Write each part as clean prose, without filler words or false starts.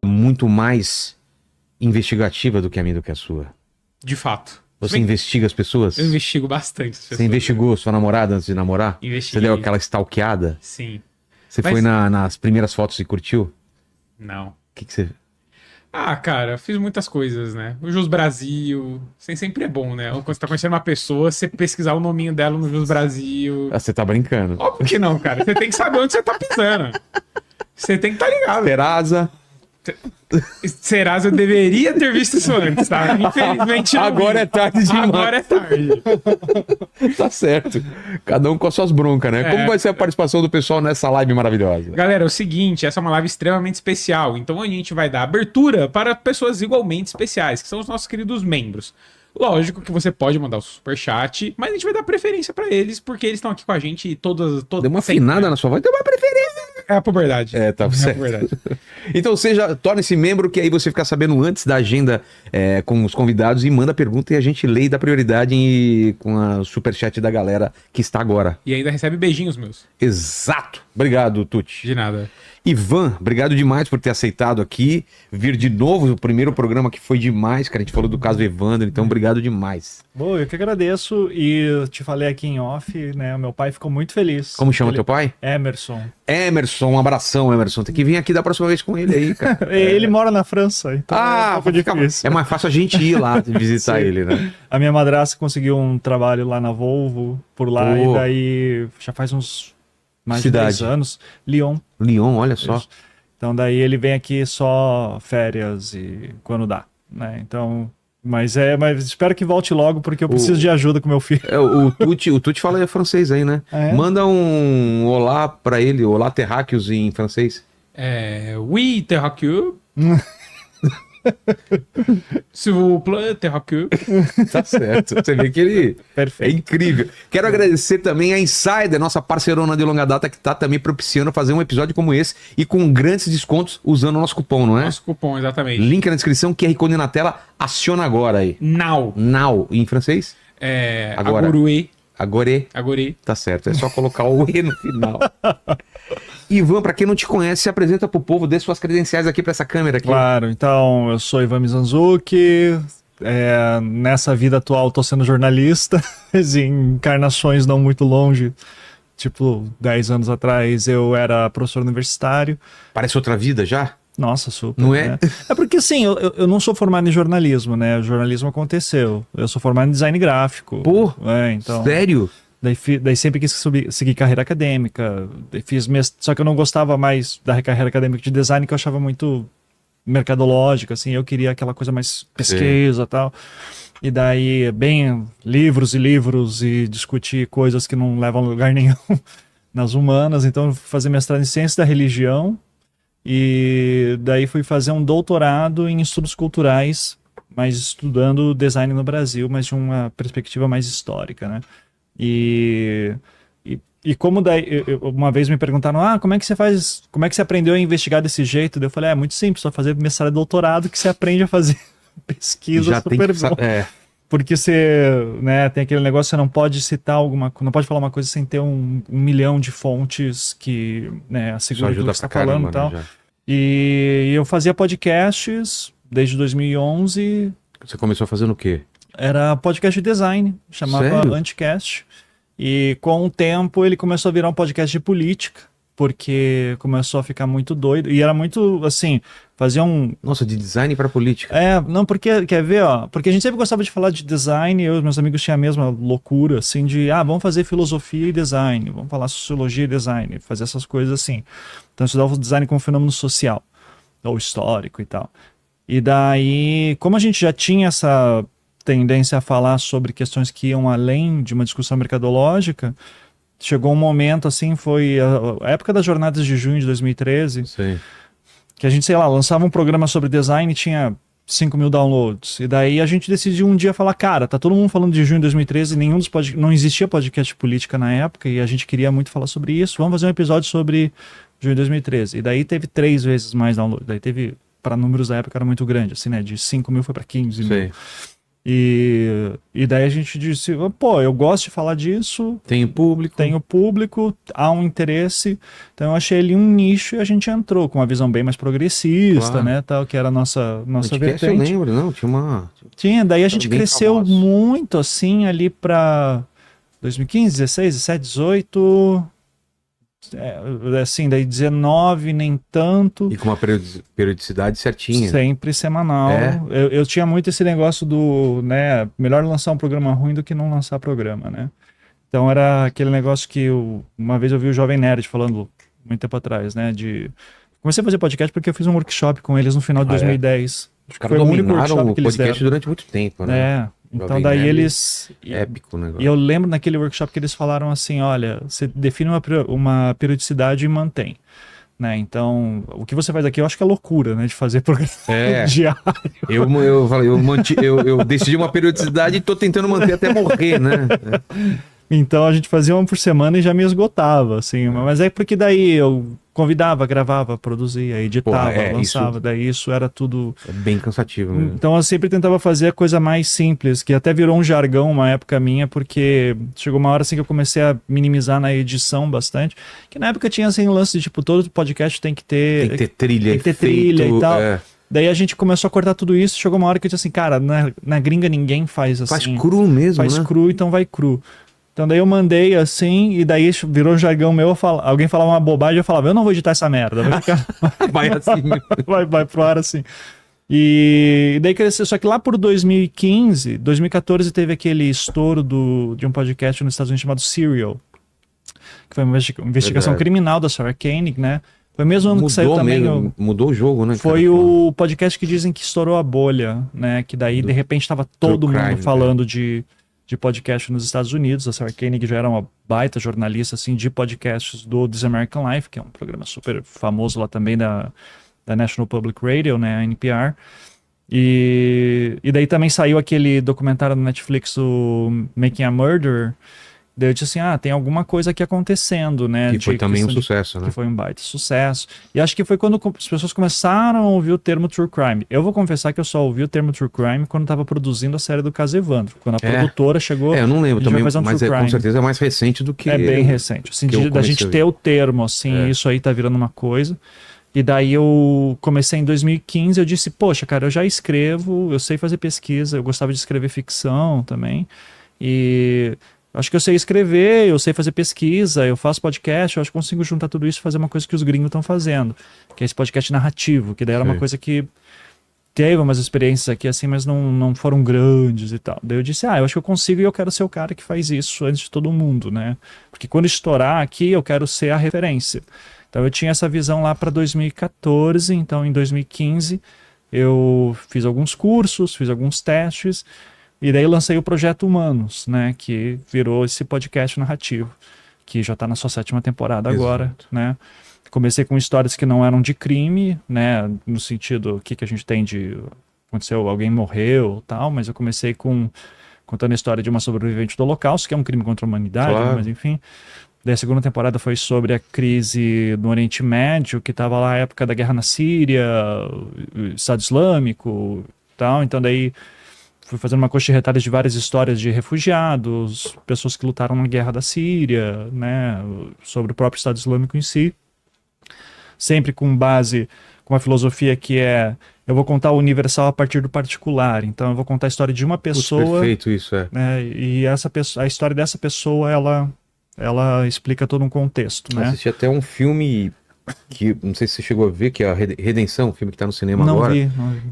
Muito mais investigativa do que a minha, do que a sua. De fato. Você investiga as pessoas? Eu investigo bastante as pessoas. Você investigou sua namorada antes de namorar? Investiguei. Você deu aquela stalkeada? Sim. Você foi nas primeiras fotos e curtiu? Não. O que você... Ah, cara, fiz muitas coisas, né? O Jus Brasil, sempre é bom, né? Quando você tá conhecendo uma pessoa, você pesquisar o nominho dela no Jus Brasil. Ah, você tá brincando. Óbvio que não, cara. Você tem que saber onde você tá pisando. Você tem que estar ligado. Serasa. Serasa, eu deveria ter visto isso antes, tá? Infelizmente não. Agora é tarde demais. Agora é tarde. Tá certo. Cada um com as suas broncas, né? Como vai ser a participação do pessoal nessa live maravilhosa? Galera, é o seguinte, essa é uma live extremamente especial. Então a gente vai dar abertura para pessoas igualmente especiais, que são os nossos queridos membros. Lógico que você pode mandar o superchat, mas a gente vai dar preferência pra eles, porque eles estão aqui com a gente todas Deu uma afinada na sua voz, deu uma preferência. É a puberdade. Tá certo. Então torne-se membro, que aí você fica sabendo antes da agenda com os convidados e manda pergunta e a gente lê e dá prioridade com a superchat da galera que está agora. E ainda recebe beijinhos meus. Exato. Obrigado, Tuti. De nada. Ivan, obrigado demais por ter aceitado aqui, vir de novo, o primeiro programa que foi demais, cara, a gente falou do caso do Evandro, então obrigado demais. Bom, eu que agradeço e eu te falei aqui em off, né, o meu pai ficou muito feliz. Como chama teu pai? Emerson. Emerson, um abração, Emerson, tem que vir aqui da próxima vez com ele aí, cara. Ele mora na França, então é um pouco difícil. É mais fácil a gente ir lá visitar ele, né? A minha madrasta conseguiu um trabalho lá na Volvo, por lá, e daí já faz uns mais de 10 anos. Lyon, olha só. Isso. Então daí ele vem aqui só férias e quando dá, né? Então, mas espero que volte logo porque eu preciso de ajuda com meu filho. O Tuti fala francês aí, né? Manda um olá pra ele, olá terráqueos em francês. Oui, terráqueux. S'il vous plaît, terráqueux. Tá certo. Você vê que ele Perfeito. É incrível. Quero agradecer também a Insider, nossa parceirona de longa data, que tá também propiciando fazer um episódio como esse e com grandes descontos usando o nosso cupom, não é? Nosso cupom, exatamente. Link na descrição, QR Code na tela, aciona agora aí. Now. Em francês? Agora. Agorê. Tá certo, é só colocar o E no final. Ivan, pra quem não te conhece, se apresenta pro povo, dê suas credenciais aqui pra essa câmera aqui. Claro, então eu sou Ivan Mizanzuki, nessa vida atual tô sendo jornalista, em encarnações não muito longe, tipo 10 anos atrás eu era professor universitário. Parece outra vida já? Nossa, super. Não é? Né? É porque assim, eu não sou formado em jornalismo, né? O jornalismo aconteceu. Eu sou formado em design gráfico. Pô, então, sério? Daí sempre quis seguir carreira acadêmica. Só que eu não gostava mais da carreira acadêmica de design, que eu achava muito mercadológica, assim. Eu queria aquela coisa mais pesquisa e tal. E daí, livros e livros e discutir coisas que não levam a lugar nenhum nas humanas. Então, eu fui fazer mestrado em ciência da religião. E daí fui fazer um doutorado em estudos culturais, mas estudando design no Brasil, mas de uma perspectiva mais histórica, né? E como daí, uma vez me perguntaram, como é que você aprendeu a investigar desse jeito? Daí eu falei, é muito simples, só fazer mestrado e doutorado que você aprende a fazer pesquisa já super bom. Porque você, né, tem aquele negócio, você não pode citar não pode falar uma coisa sem ter um milhão de fontes que, né, asseguram tudo que você está falando e tal. Né, e eu fazia podcasts desde 2011. Você começou fazendo o quê? Era podcast de design, chamava Anticast. E com o tempo ele começou a virar um podcast de política, porque começou a ficar muito doido. E era muito, assim, fazia Nossa, de design para política. Não, porque, quer ver, porque a gente sempre gostava de falar de design, eu e meus amigos tinham a mesma loucura, assim, de, vamos fazer filosofia e design, vamos falar sociologia e design, fazer essas coisas assim. Então, estudava o design como fenômeno social, ou histórico e tal. E daí, como a gente já tinha essa tendência a falar sobre questões que iam além de uma discussão mercadológica, chegou um momento, assim, foi a época das jornadas de junho de 2013, Sim. Que a gente, sei lá, lançava um programa sobre design e tinha 5 mil downloads. E daí a gente decidiu um dia falar, cara, tá todo mundo falando de junho de 2013, não existia podcast de política na época e a gente queria muito falar sobre isso, vamos fazer um episódio sobre junho de 2013. E daí teve 3 vezes mais downloads. Daí teve, para números da época, era muito grande, assim, né? De 5 mil foi para 15 mil. E daí a gente disse, pô, eu gosto de falar disso, Tem público. tenho público, há um interesse, então eu achei ali um nicho e a gente entrou com uma visão bem mais progressista, Claro. né, tal, que era a nossa Podcast, eu vertente. lembro, não, tinha uma... Daí a gente bem cresceu famosos. muito, assim, ali pra 2015, 16, 17, 18, assim, daí 19, nem tanto. E com uma periodicidade certinha. Sempre semanal. É. Eu tinha muito esse negócio do, né, melhor lançar um programa ruim do que não lançar programa, né? Então era aquele negócio que uma vez eu vi o Jovem Nerd falando, muito tempo atrás, né, comecei a fazer podcast porque eu fiz um workshop com eles no final de 2010. Os caras Foi o único dominaram workshop o que eles podcast deram. durante muito tempo, né? Então Jovem daí Nerd, eles... Épico o negócio. E eu lembro naquele workshop que eles falaram assim, olha, você define uma periodicidade e mantém. Né? Então, o que você faz aqui eu acho que é loucura, né? De fazer programa diário. Eu decidi uma periodicidade e tô tentando manter até morrer, né? Então a gente fazia um por semana e já me esgotava, assim. Mas é porque daí eu convidava, gravava, produzia, editava, lançava. Daí isso era tudo... É bem cansativo mesmo. Então eu sempre tentava fazer a coisa mais simples, que até virou um jargão uma época minha, porque chegou uma hora assim que eu comecei a minimizar na edição bastante, que na época tinha assim um lance de tipo, todo podcast tem que ter trilha, tem que ter trilha e tal. Daí a gente começou a cortar tudo isso, chegou uma hora que eu disse assim, cara, na gringa ninguém faz assim. Faz cru mesmo, faz né? cru, então vai cru. Então daí eu mandei assim, e daí virou um jargão meu, alguém falava uma bobagem, eu falava, eu não vou editar essa merda, vai ficar... Vai assim mesmo. vai pro ar assim. E daí cresceu, só que lá por 2015, 2014 teve aquele estouro de um podcast nos Estados Unidos chamado Serial, que foi uma investigação criminal da Sarah Koenig, né? Foi o mesmo ano que saiu também. Mudou o jogo, né? Foi o podcast que dizem que estourou a bolha, né? Que daí, de repente, estava todo mundo falando de podcast nos Estados Unidos. A Sarah Koenig já era uma baita jornalista, assim, de podcasts do This American Life, que é um programa super famoso lá também da National Public Radio, né? A NPR. E daí também saiu aquele documentário no Netflix, o Making a Murderer. Daí eu disse assim, tem alguma coisa aqui acontecendo, né? Que foi também um sucesso, né? Que foi um baita sucesso. E acho que foi quando as pessoas começaram a ouvir o termo True Crime. Eu vou confessar que eu só ouvi o termo True Crime quando estava produzindo a série do caso Evandro. Quando a produtora chegou... eu não lembro também, mas com certeza é mais recente do que... É bem recente. Assim, da gente ter o termo, assim, isso aí tá virando uma coisa. E daí eu comecei em 2015, eu disse, poxa, cara, eu já escrevo, eu sei fazer pesquisa, eu gostava de escrever ficção também. E... acho que eu sei escrever, eu sei fazer pesquisa, eu faço podcast, eu acho que consigo juntar tudo isso e fazer uma coisa que os gringos estão fazendo, que é esse podcast narrativo, que daí era uma coisa que teve umas experiências aqui assim, mas não foram grandes e tal. Daí eu disse, eu acho que eu consigo e eu quero ser o cara que faz isso antes de todo mundo, né? Porque quando estourar aqui, eu quero ser a referência. Então eu tinha essa visão lá para 2014, então em 2015 eu fiz alguns cursos, fiz alguns testes, e daí lancei o Projeto Humanos, né, que virou esse podcast narrativo, que já está na sua 7ª temporada agora, né. Comecei com histórias que não eram de crime, né, no sentido, o que a gente tem de... aconteceu, alguém morreu tal, mas eu comecei contando a história de uma sobrevivente do Holocausto, que é um crime contra a humanidade, claro. Mas enfim... Daí a 2ª temporada foi sobre a crise no Oriente Médio, que estava lá a época da guerra na Síria, Estado Islâmico e tal. Então daí fui fazendo uma coxa de retalhos de várias histórias de refugiados, pessoas que lutaram na guerra da Síria, né, sobre o próprio Estado Islâmico em si. Sempre com base, com uma filosofia que é, eu vou contar o universal a partir do particular. Então eu vou contar a história de uma pessoa. Perfeito isso, né, e a história dessa pessoa, ela explica todo um contexto, né? Assisti até um filme que, não sei se você chegou a ver, que é a Redenção, um filme que tá no cinema não agora. Vi.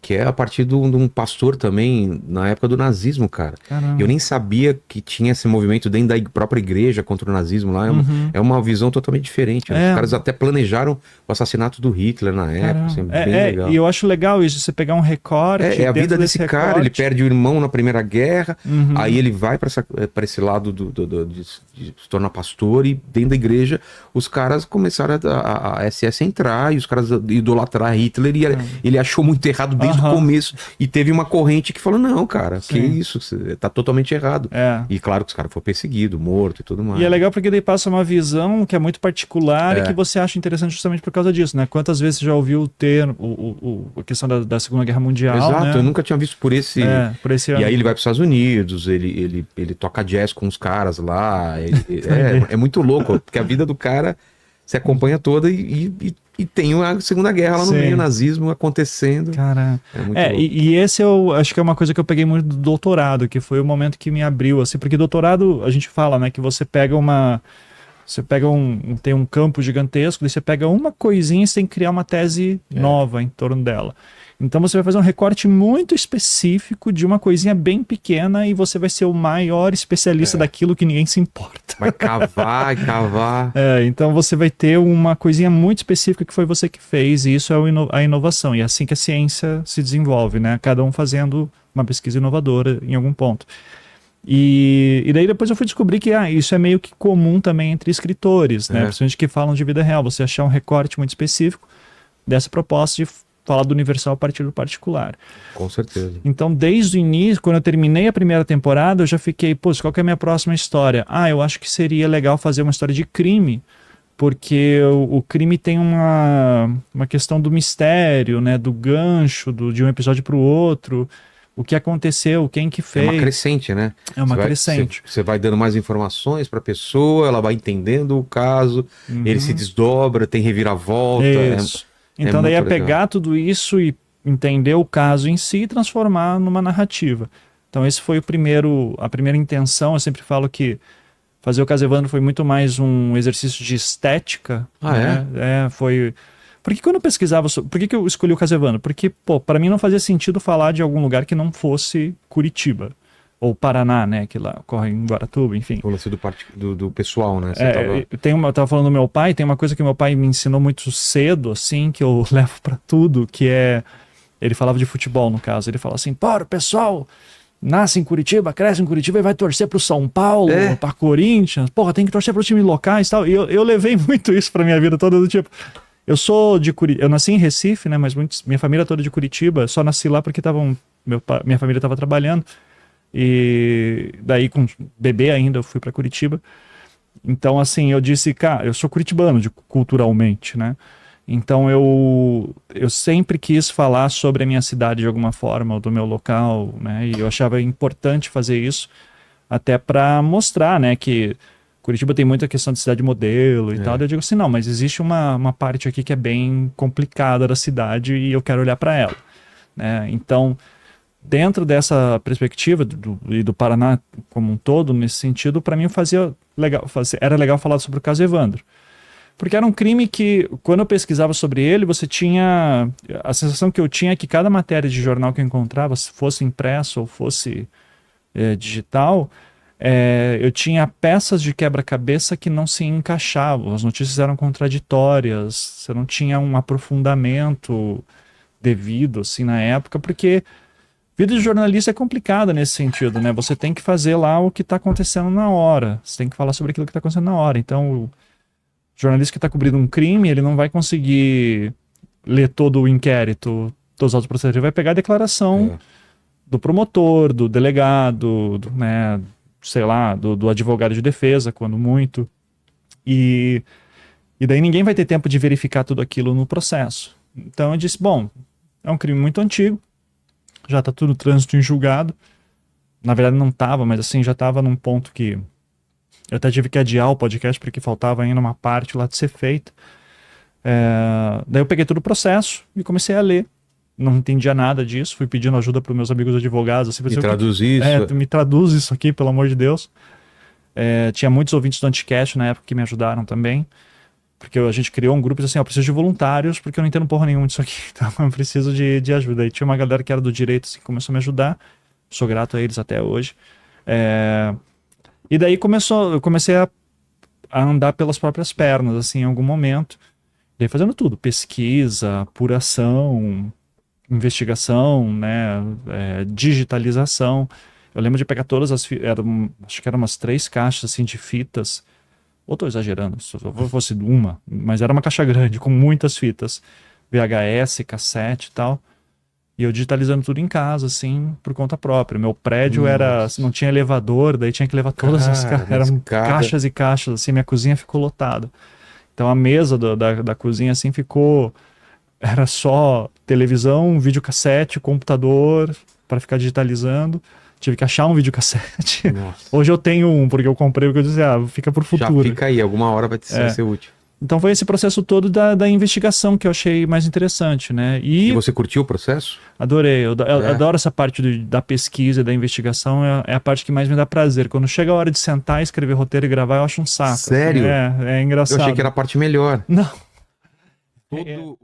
Que é a partir de um pastor também, na época do nazismo, cara. Caramba. Eu nem sabia que tinha esse movimento dentro da própria igreja contra o nazismo lá. É uma visão totalmente diferente. Os caras até planejaram o assassinato do Hitler na época. Assim, bem legal. E eu acho legal isso, você pegar um recorte. É a vida desse cara, ele perde o irmão na Primeira Guerra, aí ele vai para esse lado de se tornar pastor, e dentro da igreja os caras começaram a a SS entrar e os caras idolatrar Hitler e ele achou muito errado desde o começo e teve uma corrente que falou, não, cara, que isso, tá totalmente errado. E claro que os caras foram perseguidos, mortos e tudo mais. E é legal porque daí passa uma visão que é muito particular e que você acha interessante justamente por causa disso, né? Quantas vezes você já ouviu o termo, a questão da Segunda Guerra Mundial, Exato, né? eu nunca tinha visto por esse ano. E aí ele vai para os Estados Unidos, ele toca jazz com os caras lá, é muito louco, porque a vida do cara se acompanha toda e tem a Segunda Guerra lá no meio, o nazismo acontecendo. Cara, é muito louco. E esse eu acho que é uma coisa que eu peguei muito do doutorado, que foi o momento que me abriu, assim, porque doutorado, a gente fala, né, que você pega tem um campo gigantesco, daí você pega uma coisinha e você tem que criar uma tese nova em torno dela. Então você vai fazer um recorte muito específico de uma coisinha bem pequena e você vai ser o maior especialista daquilo que ninguém se importa. Vai cavar e cavar. Então você vai ter uma coisinha muito específica que foi você que fez, e isso é a inovação. E é assim que a ciência se desenvolve, né? Cada um fazendo uma pesquisa inovadora em algum ponto. E daí depois eu fui descobrir que isso é meio que comum também entre escritores, né? Principalmente que falam de vida real. Você achar um recorte muito específico dessa proposta de falar do universal a partir do particular. Com certeza. Então, desde o início, quando eu terminei a primeira temporada, eu já fiquei, qual que é a minha próxima história? Eu acho que seria legal fazer uma história de crime, porque o crime tem uma questão do mistério, né? Do gancho, de um episódio para o outro, o que aconteceu, quem que fez. É uma crescente, né? É uma crescente. Você vai dando mais informações para a pessoa, ela vai entendendo o caso, ele se desdobra, tem reviravolta. Isso. Então daí é pegar tudo isso e entender o caso em si e transformar numa narrativa. Então esse foi a primeira intenção. Eu sempre falo que fazer o Caso Evandro foi muito mais um exercício de estética. Foi... Porque quando eu pesquisava sobre... Por que eu escolhi o Caso Evandro? Porque, para mim não fazia sentido falar de algum lugar que não fosse Curitiba. Ou Paraná, né? Que lá ocorre em Guaratuba, enfim. O lance do pessoal, né? Eu tava falando do meu pai, tem uma coisa que meu pai me ensinou muito cedo, assim, que eu levo pra tudo, que é... Ele falava de futebol, no caso. Ele fala assim, o pessoal nasce em Curitiba, cresce em Curitiba e vai torcer pro São Paulo, pra Corinthians. Tem que torcer pros times locais e tal. E eu levei muito isso pra minha vida toda, do tipo... Eu sou de Curitiba, eu nasci em Recife, né? Mas minha família toda é de Curitiba. Só nasci lá porque minha família tava trabalhando. E daí, com bebê ainda, eu fui para Curitiba. Então, assim, eu disse, cara, eu sou curitibano culturalmente, né? Então, eu sempre quis falar sobre a minha cidade de alguma forma, ou do meu local, né? E eu achava importante fazer isso, até para mostrar, né, que Curitiba tem muita questão de cidade modelo e tal. Eu digo assim, não, mas existe uma parte aqui que é bem complicada da cidade e eu quero olhar para ela, né? Então... Dentro dessa perspectiva do Paraná como um todo, nesse sentido, para mim era legal falar sobre o Caso Evandro. Porque era um crime que, quando eu pesquisava sobre ele, você tinha... A sensação que eu tinha é que cada matéria de jornal que eu encontrava, se fosse impresso ou fosse digital, eu tinha peças de quebra-cabeça que não se encaixavam. As notícias eram contraditórias, você não tinha um aprofundamento devido, assim, na época, porque... Vida de jornalista é complicada nesse sentido, né? Você tem que fazer lá o que está acontecendo na hora. Você tem que falar sobre aquilo que está acontecendo na hora. Então, o jornalista que está cobrindo um crime, ele não vai conseguir ler todo o inquérito, todos os autos processuais. Ele vai pegar a declaração do promotor, do delegado, né? Sei lá, do advogado de defesa, quando muito. E daí ninguém vai ter tempo de verificar tudo aquilo no processo. Então, eu disse, é um crime muito antigo. Já tá tudo trânsito em julgado. Na verdade não tava, mas assim, já tava num ponto que eu até tive que adiar o podcast porque faltava ainda uma parte lá de ser feita. Daí eu peguei todo o processo e comecei a ler. Não entendia nada disso, fui pedindo ajuda para meus amigos advogados. Assim, me traduz isso. Me traduz isso aqui, pelo amor de Deus. Tinha muitos ouvintes do Anticast na época que me ajudaram também. Porque a gente criou um grupo e disse assim, eu preciso de voluntários porque eu não entendo porra nenhuma disso aqui, então eu preciso de ajuda. E tinha uma galera que era do direito assim, que começou a me ajudar, sou grato a eles até hoje. E daí eu comecei a andar pelas próprias pernas, assim, em algum momento. E aí fazendo tudo, pesquisa, apuração, investigação, né, digitalização. Eu lembro de pegar todas acho que eram umas 3 caixas assim, de fitas, Ou tô exagerando, se fosse uma, mas era uma caixa grande, com muitas fitas, VHS, cassete e tal. E eu digitalizando tudo em casa, assim, por conta própria. Meu prédio era, não tinha elevador, daí tinha que levar todas as eram caixas e caixas, assim, minha cozinha ficou lotada. Então a mesa da cozinha, assim, era só televisão, videocassete, computador, para ficar digitalizando. Tive que achar um videocassete. Hoje eu tenho um, porque eu comprei, porque eu disse, fica pro futuro. Já fica aí, alguma hora vai ser útil. Então foi esse processo todo da investigação que eu achei mais interessante, né? E você curtiu o processo? Adorei, eu adoro essa parte da pesquisa e da investigação, é a parte que mais me dá prazer. Quando chega a hora de sentar, escrever roteiro e gravar, eu acho um saco. Sério? Assim, é engraçado. Eu achei que era a parte melhor. Não.